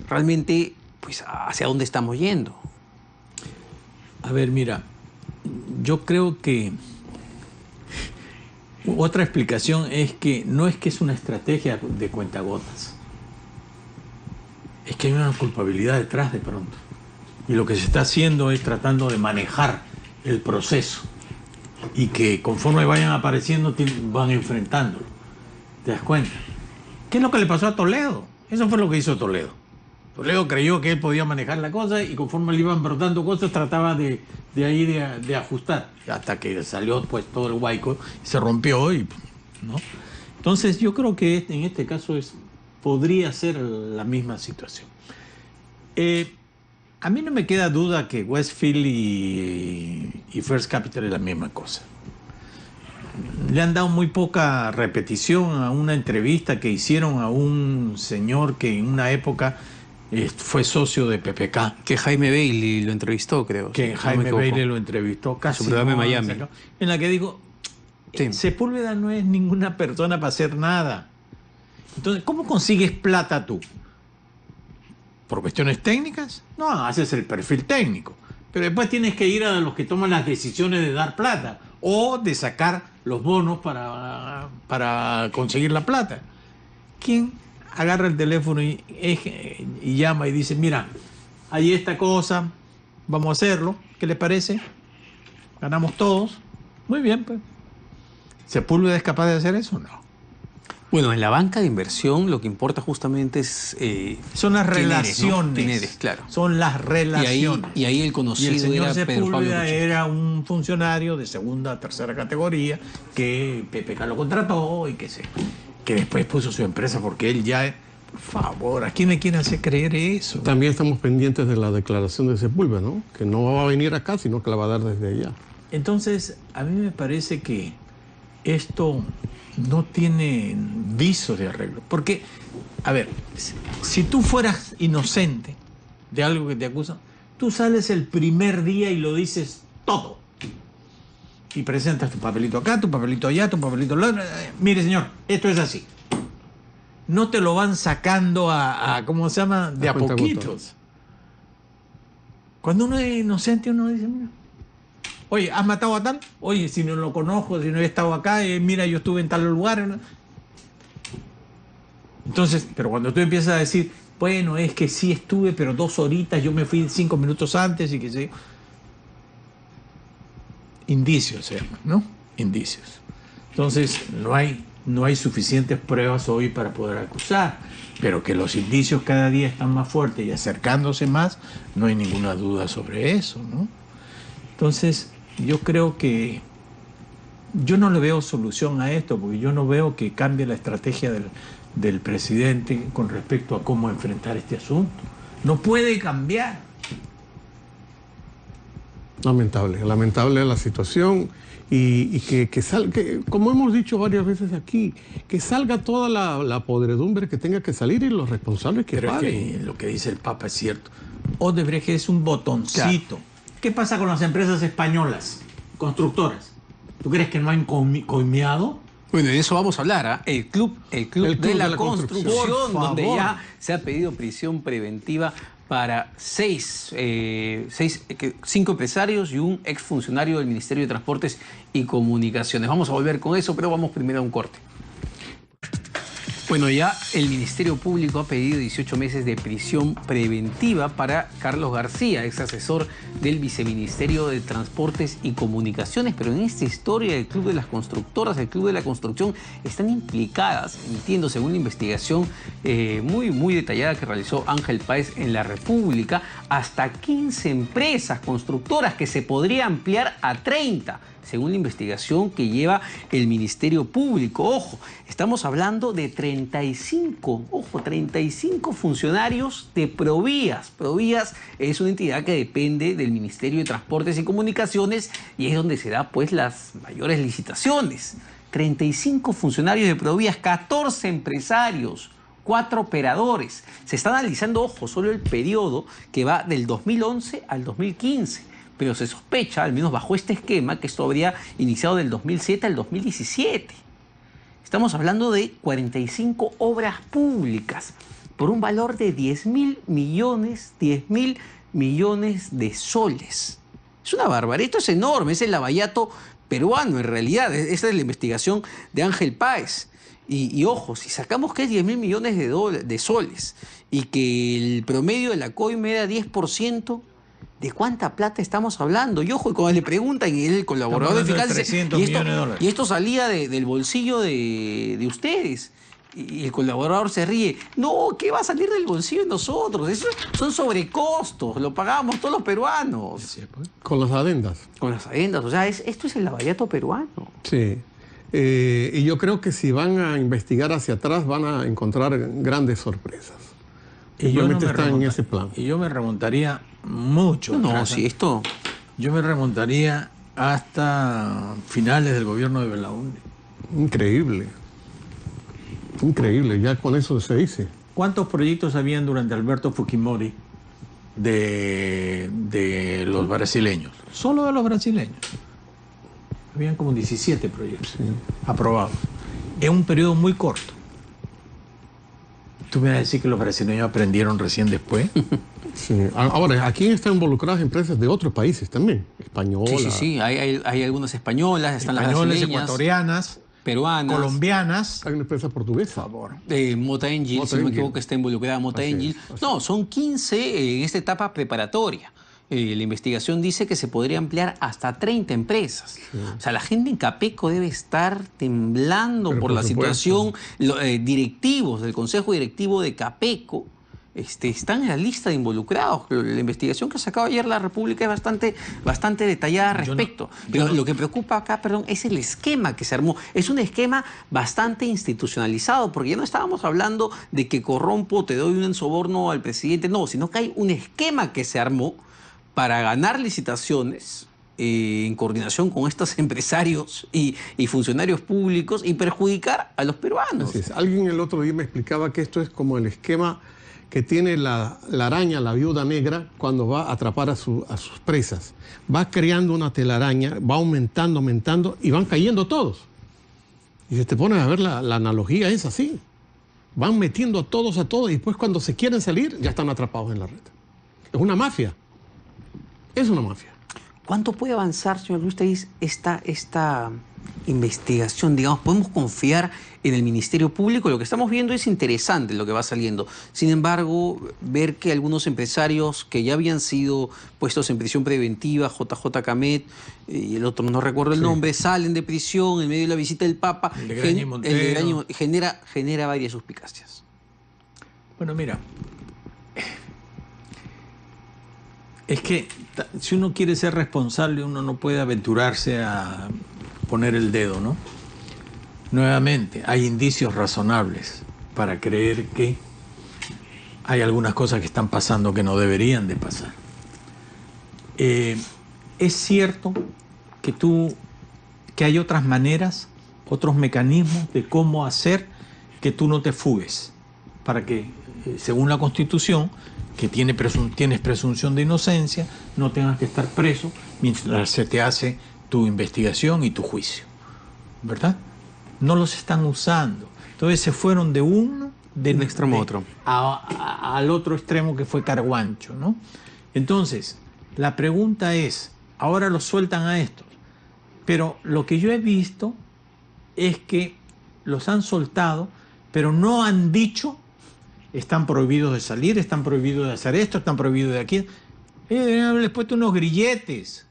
realmente, pues, ¿hacia dónde estamos yendo? A ver, mira, yo creo que otra explicación es que no es que es una estrategia de cuentagotas, es que hay una culpabilidad detrás de pronto. Y lo que se está haciendo es tratando de manejar el proceso y que conforme vayan apareciendo van enfrentándolo. ¿Te das cuenta? ¿Qué es lo que le pasó a Toledo? Eso fue lo que hizo Toledo. Toledo creyó que él podía manejar la cosa y conforme le iban brotando cosas trataba de ajustar, hasta que salió pues todo el huaico, se rompió, ¿no? Entonces yo creo que en este caso podría ser la misma situación. A mí no me queda duda que Westfield y First Capital es la misma cosa. Le han dado muy poca repetición a una entrevista que hicieron a un señor que en una época fue socio de PPK. Que Jaime Bailey lo entrevistó, creo. Que Jaime Bailey lo entrevistó casi. Su programa en Miami. En la que digo, sí, Sepúlveda no es ninguna persona para hacer nada. Entonces, ¿cómo consigues plata tú? ¿Por cuestiones técnicas? No, haces el perfil técnico. Pero después tienes que ir a los que toman las decisiones de dar plata o de sacar los bonos para conseguir la plata. ¿Quién agarra el teléfono y llama y dice, mira, hay esta cosa, vamos a hacerlo, ¿qué les parece? Ganamos todos. Muy bien, pues. ¿Sepúlveda es capaz de hacer eso? No. Bueno, en la banca de inversión lo que importa justamente es... son las relaciones. ¿Quién eres? Claro. Son las relaciones. Y ahí el conocido y el señor era Sepúlveda era un funcionario de segunda, tercera categoría que PPK lo contrató y que después puso su empresa porque él ya... Por favor, ¿a quién le quiere hacer creer eso? También estamos pendientes de la declaración de Sepúlveda, ¿no? Que no va a venir acá, sino que la va a dar desde allá. Entonces, a mí me parece que esto no tiene viso de arreglo. Porque, a ver, si tú fueras inocente de algo que te acusan, tú sales el primer día y lo dices todo. Y presentas tu papelito acá, tu papelito allá, tu papelito allá. Mire, señor, esto es así. No te lo van sacando ¿cómo se llama? De a poquitos. Cuando uno es inocente, uno dice, mira, oye, ¿has matado a tal? Oye, si no lo conozco, si no he estado acá, mira, yo estuve en tal lugar, ¿no? Entonces, pero cuando tú empiezas a decir, bueno, es que sí estuve, pero 2 horitas, yo me fui 5 minutos antes y qué sé yo. Indicios se llaman, ¿no? Indicios. Entonces, no hay suficientes pruebas hoy para poder acusar, pero que los indicios cada día están más fuertes y acercándose más, no hay ninguna duda sobre eso, ¿no? Entonces, yo creo que yo no le veo solución a esto, porque yo no veo que cambie la estrategia del presidente con respecto a cómo enfrentar este asunto. No puede cambiar. Lamentable la situación y que salga, como hemos dicho varias veces aquí, que salga toda la podredumbre que tenga que salir y los responsables que paguen. Pero es que lo que dice el Papa es cierto. Odebrecht es un botoncito. Claro. ¿Qué pasa con las empresas españolas, constructoras? ¿Tú crees que no han coimeado? Bueno, de eso vamos a hablar, ¿ah? El club de la construcción, donde ya se ha pedido prisión preventiva para 5 empresarios y un exfuncionario del Ministerio de Transportes y Comunicaciones. Vamos a volver con eso, pero vamos primero a un corte. Bueno, ya el Ministerio Público ha pedido 18 meses de prisión preventiva para Carlos García, ex asesor del Viceministerio de Transportes y Comunicaciones. Pero en esta historia del Club de las Constructoras, el Club de la Construcción, están implicadas, entiendo, según la investigación muy detallada que realizó Ángel Páez en La República, hasta 15 empresas constructoras que se podría ampliar a 30. Según la investigación que lleva el Ministerio Público. Ojo, estamos hablando de 35 funcionarios de Provías. Provías es una entidad que depende del Ministerio de Transportes y Comunicaciones y es donde se da pues las mayores licitaciones. 35 funcionarios de Provías, 14 empresarios, 4 operadores. Se está analizando, ojo, solo el periodo que va del 2011 al 2015. Pero se sospecha, al menos bajo este esquema, que esto habría iniciado del 2007 al 2017. Estamos hablando de 45 obras públicas por un valor de 10.000 millones de soles. Es una barbaridad, esto es enorme, es el lavallato peruano en realidad. Esa es la investigación de Ángel Páez. Y ojo, si sacamos que es 10.000 millones de soles y que el promedio de la coima era 10%, ¿de cuánta plata estamos hablando? Y ojo, y cuando le preguntan, y el colaborador de fiscal dice, y esto salía del bolsillo de ustedes. Y el colaborador se ríe. No, ¿qué va a salir del bolsillo de nosotros? Eso son sobrecostos, lo pagamos todos los peruanos. Con las adendas. Con las adendas, o sea, esto es el lavallato peruano. Sí. Y yo creo que si van a investigar hacia atrás van a encontrar grandes sorpresas. Simplemente están en ese plan. Y yo me remontaría mucho. Yo me remontaría hasta finales del gobierno de Belaúnde. Increíble. Increíble, ya con eso se dice. ¿Cuántos proyectos habían durante Alberto Fujimori de los brasileños? Solo de los brasileños. Habían como 17 proyectos aprobados en un periodo muy corto. ¿Tú me vas a decir que los brasileños aprendieron recién después? Sí. Ahora, aquí están involucradas empresas de otros países también, españolas. Sí, hay algunas españolas, están las brasileñas, ecuatorianas, peruanas, colombianas. Hay una empresa portuguesa. Por favor. Mota Engil, si no me equivoco, está involucrada Mota Engil. No, son 15 en esta etapa preparatoria. La investigación dice que se podría ampliar hasta 30 empresas. Sí. O sea, la gente en Capeco debe estar temblando por la situación. Directivos del Consejo Directivo de Capeco están en la lista de involucrados. La investigación que ha sacado ayer La República es bastante detallada al respecto. Pero lo que preocupa acá, es el esquema que se armó. Es un esquema bastante institucionalizado, porque ya no estábamos hablando de que corrompo, te doy un soborno al presidente, no, sino que hay un esquema que se armó para ganar licitaciones en coordinación con estos empresarios y funcionarios públicos y perjudicar a los peruanos. Así es. Alguien el otro día me explicaba que esto es como el esquema que tiene la araña, la viuda negra, cuando va a atrapar a sus presas. Va creando una telaraña, va aumentando y van cayendo todos. Y si te pones a ver la analogía es así. Van metiendo a todos y después cuando se quieren salir ya están atrapados en la red. Es una mafia. Es una mafia. ¿Cuánto puede avanzar, señor Luis, esta investigación? Digamos, ¿podemos confiar en el Ministerio Público? Lo que estamos viendo es interesante lo que va saliendo. Sin embargo, ver que algunos empresarios que ya habían sido puestos en prisión preventiva, JJ Camet y el otro no recuerdo el nombre, salen de prisión en medio de la visita del Papa, genera varias suspicacias. Bueno, mira, es que si uno quiere ser responsable, uno no puede aventurarse a poner el dedo, ¿no? Nuevamente, hay indicios razonables para creer que hay algunas cosas que están pasando que no deberían de pasar. Es cierto que hay otras maneras, otros mecanismos de cómo hacer que tú no te fugues, para que, según la Constitución, que tienes presunción de inocencia, no tengas que estar preso mientras se te hace tu investigación y tu juicio, ¿verdad? no los están usando. Entonces se fueron de un extremo a otro. Al otro extremo, que fue Carguancho, ¿no? Entonces, la pregunta es, ahora los sueltan a estos, pero lo que yo he visto es que los han soltado, pero no han dicho, están prohibidos de salir, están prohibidos de hacer esto, están prohibidos de aquí. Deberían haberles puesto unos grilletes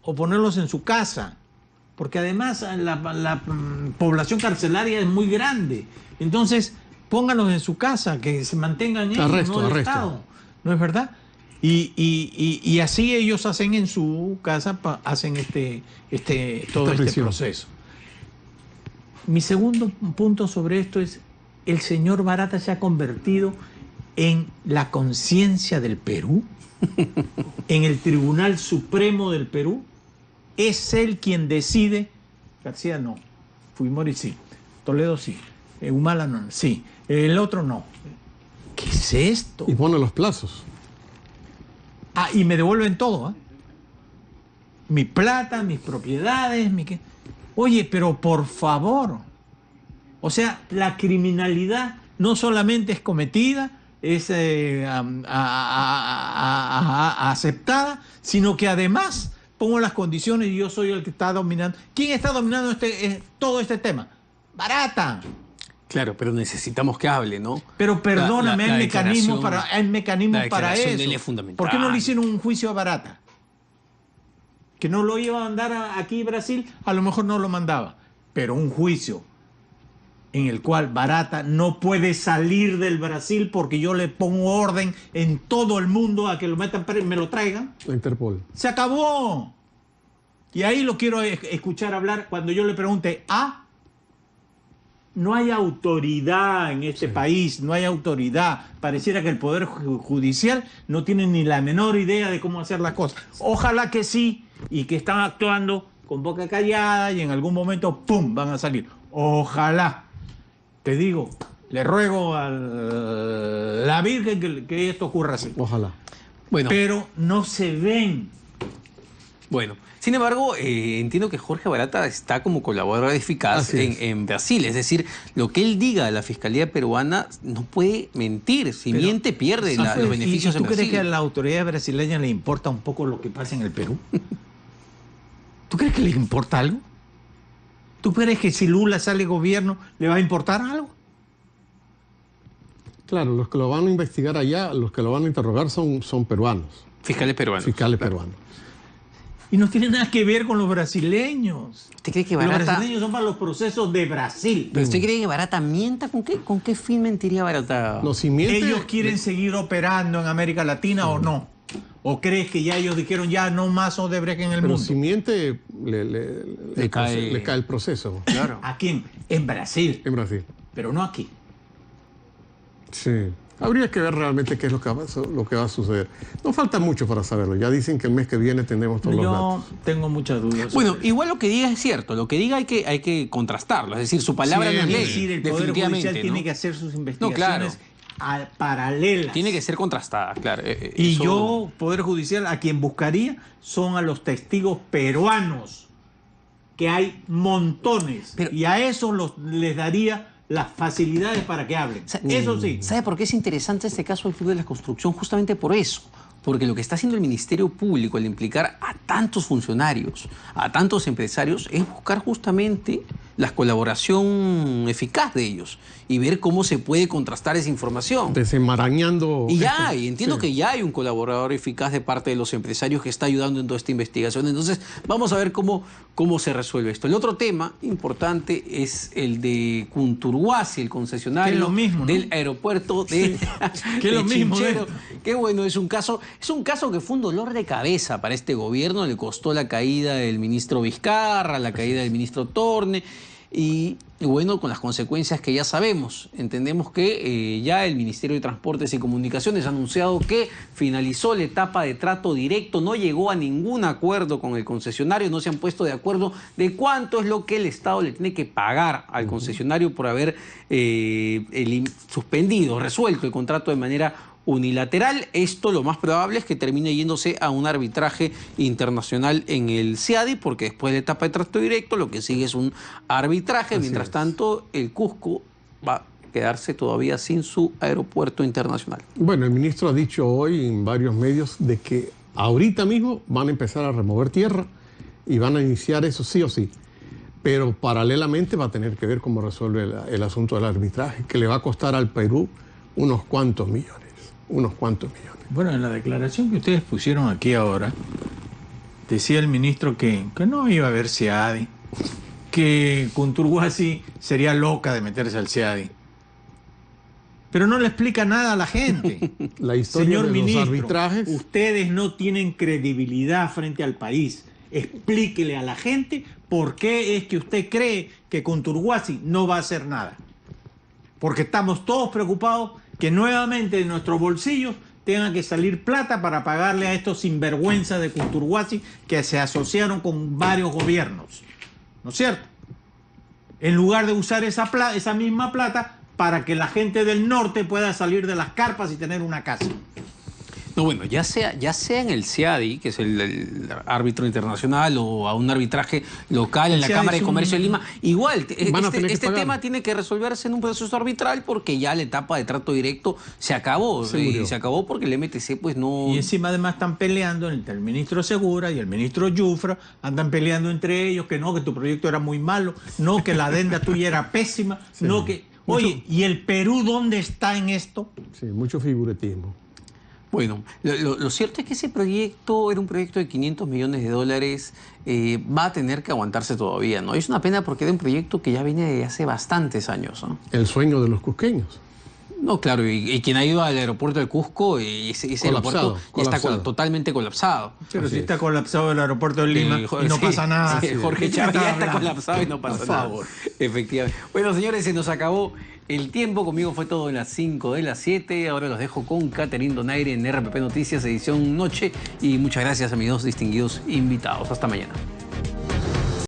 o ponerlos en su casa, porque además la población carcelaria es muy grande. Entonces, pónganlos en su casa, que se mantengan ellos, no el Estado. ¿No es verdad? Y así ellos hacen en su casa, hacen todo este proceso. Mi segundo punto sobre esto es, el señor Barata se ha convertido en la conciencia del Perú, en el Tribunal Supremo del Perú. Es él quien decide. García no, Fujimori sí, Toledo sí, Humala no, sí, el otro no. ¿Qué es esto? Y pone los plazos. Y me devuelven todo, ¿eh? Mi plata, mis propiedades, Oye, pero por favor. O sea, la criminalidad no solamente es cometida, es aceptada, sino que además pongo las condiciones y yo soy el que está dominando. ¿Quién está dominando todo este tema? Barata. Claro, pero necesitamos que hable, ¿no? Pero perdóname, hay mecanismos para eso. De él es fundamental. ¿Por qué no le hicieron un juicio a Barata? Que no lo iba a mandar aquí a Brasil, a lo mejor no lo mandaba. Pero un juicio en el cual Barata no puede salir del Brasil porque yo le pongo orden en todo el mundo a que lo metan, me lo traigan. La Interpol. Se acabó. Y ahí lo quiero escuchar hablar cuando yo le pregunte, no hay autoridad en este país, no hay autoridad. Pareciera que el Poder Judicial no tiene ni la menor idea de cómo hacer las cosas. Ojalá que sí, y que están actuando con boca callada y en algún momento, ¡pum!, van a salir. Ojalá. Te digo, le ruego a la Virgen que esto ocurra así. Ojalá. Bueno. Pero no se ven. Bueno, sin embargo, entiendo que Jorge Barata está como colaborador eficaz en Brasil. Es decir, lo que él diga a la Fiscalía peruana no puede mentir. Si miente, pierde los beneficios en Brasil. ¿Tú crees que a la autoridad brasileña le importa un poco lo que pasa en el Perú? ¿Tú crees que les importa algo? ¿Tú crees que si Lula sale gobierno le va a importar algo? Claro, los que lo van a investigar allá, los que lo van a interrogar son peruanos. Fiscales peruanos. Fiscales peruanos. Y no tiene nada que ver con los brasileños. ¿Usted cree que Barata... Los brasileños son para los procesos de Brasil. ¿Pero usted cree que Barata mienta? ¿Con qué fin mentiría Barata? No, si miente, ¿Ellos quieren seguir operando en América Latina o no? ¿O crees que ya ellos dijeron ya no más Odebrecht en el mundo? Pero si miente, le cae el proceso. Claro. ¿A quién? En Brasil. En Brasil. Pero no aquí. Sí. Habría que ver realmente qué es lo que va a suceder. No falta mucho para saberlo. Ya dicen que el mes que viene tendremos todos los datos. Yo tengo muchas dudas. Bueno, igual lo que diga es cierto. Lo que diga hay que contrastarlo. Es decir, su palabra no es ley. Es decir, el Poder Judicial tiene que hacer sus investigaciones paralelas. Tiene que ser contrastada, claro. Y yo, Poder Judicial, a quien buscaría son a los testigos peruanos, que hay montones. Y a esos les daría las facilidades para que hablen. Eso sí. ¿Sabe por qué es interesante este caso del Club de la Construcción? Justamente por eso. Porque lo que está haciendo el Ministerio Público al implicar a tantos funcionarios, a tantos empresarios, es buscar justamente la colaboración eficaz de ellos y ver cómo se puede contrastar esa información. Desenmarañando... Y entiendo que ya hay un colaborador eficaz de parte de los empresarios que está ayudando en toda esta investigación. Entonces, vamos a ver cómo se resuelve esto. El otro tema importante es el de Cunturhuasi, el concesionario lo mismo, ¿no? del aeropuerto de, que es lo mismo, Chinchero. Qué bueno, es un caso que fue un dolor de cabeza para este gobierno. Le costó la caída del ministro Vizcarra, la caída del ministro Torne. Y bueno, con las consecuencias que ya sabemos. Entendemos que ya el Ministerio de Transportes y Comunicaciones ha anunciado que finalizó la etapa de trato directo, no llegó a ningún acuerdo con el concesionario, no se han puesto de acuerdo de cuánto es lo que el Estado le tiene que pagar al concesionario por haber suspendido, resuelto el contrato de manera unilateral. Esto lo más probable es que termine yéndose a un arbitraje internacional en el CIADI, porque después de la etapa de trato directo lo que sigue es un arbitraje. Así Mientras es. tanto, el Cusco va a quedarse todavía sin su aeropuerto internacional. Bueno, el ministro ha dicho hoy en varios medios de que ahorita mismo van a empezar a remover tierra y van a iniciar eso sí o sí. Pero paralelamente va a tener que ver cómo resuelve el asunto del arbitraje, que le va a costar al Perú unos cuantos millones. Bueno, en la declaración que ustedes pusieron aquí ahora, decía el ministro que no iba a haber CIADI, que Conturhuasi sería loca de meterse al CIADI. Pero no le explica nada a la gente. La historia Señor de ministro, los arbitrajes. ustedes no tienen credibilidad frente al país. Explíquele a la gente por qué es que usted cree que Conturhuasi no va a hacer nada. Porque estamos todos preocupados que nuevamente de nuestros bolsillos tenga que salir plata para pagarle a estos sinvergüenzas de Conturhuasi que se asociaron con varios gobiernos. ¿No es cierto? En lugar de usar esa misma plata para que la gente del norte pueda salir de las carpas y tener una casa. No, bueno, ya sea en el CIADI, que es el árbitro internacional, o a un arbitraje local en la Cámara de Comercio de Lima, igual, este tema tiene que resolverse en un proceso arbitral porque ya la etapa de trato directo se acabó. Y se acabó porque el MTC pues no... Y encima además están peleando entre el ministro Segura y el ministro Yufra, andan peleando entre ellos que no, que tu proyecto era muy malo, no, que la adenda tuya era pésima, no, que... Oye, ¿y el Perú dónde está en esto? Sí, mucho figuretismo. Bueno, lo cierto es que ese proyecto era un proyecto de 500 millones de dólares, va a tener que aguantarse todavía, ¿no? Es una pena porque era un proyecto que ya viene de hace bastantes años, ¿no? El sueño de los cusqueños. No, claro, y quien ha ido al aeropuerto de Cusco, ese aeropuerto ya está totalmente colapsado. Pero si está colapsado el aeropuerto de Lima y no pasa nada. Jorge Chávez ya está colapsado y no pasa nada. Por favor. Efectivamente. Bueno, señores, se nos acabó el tiempo. Conmigo fue todo en las 5 de las 7. Ahora los dejo con Catherine Donaire en RPP Noticias, edición Noche. Y muchas gracias a mis dos distinguidos invitados. Hasta mañana.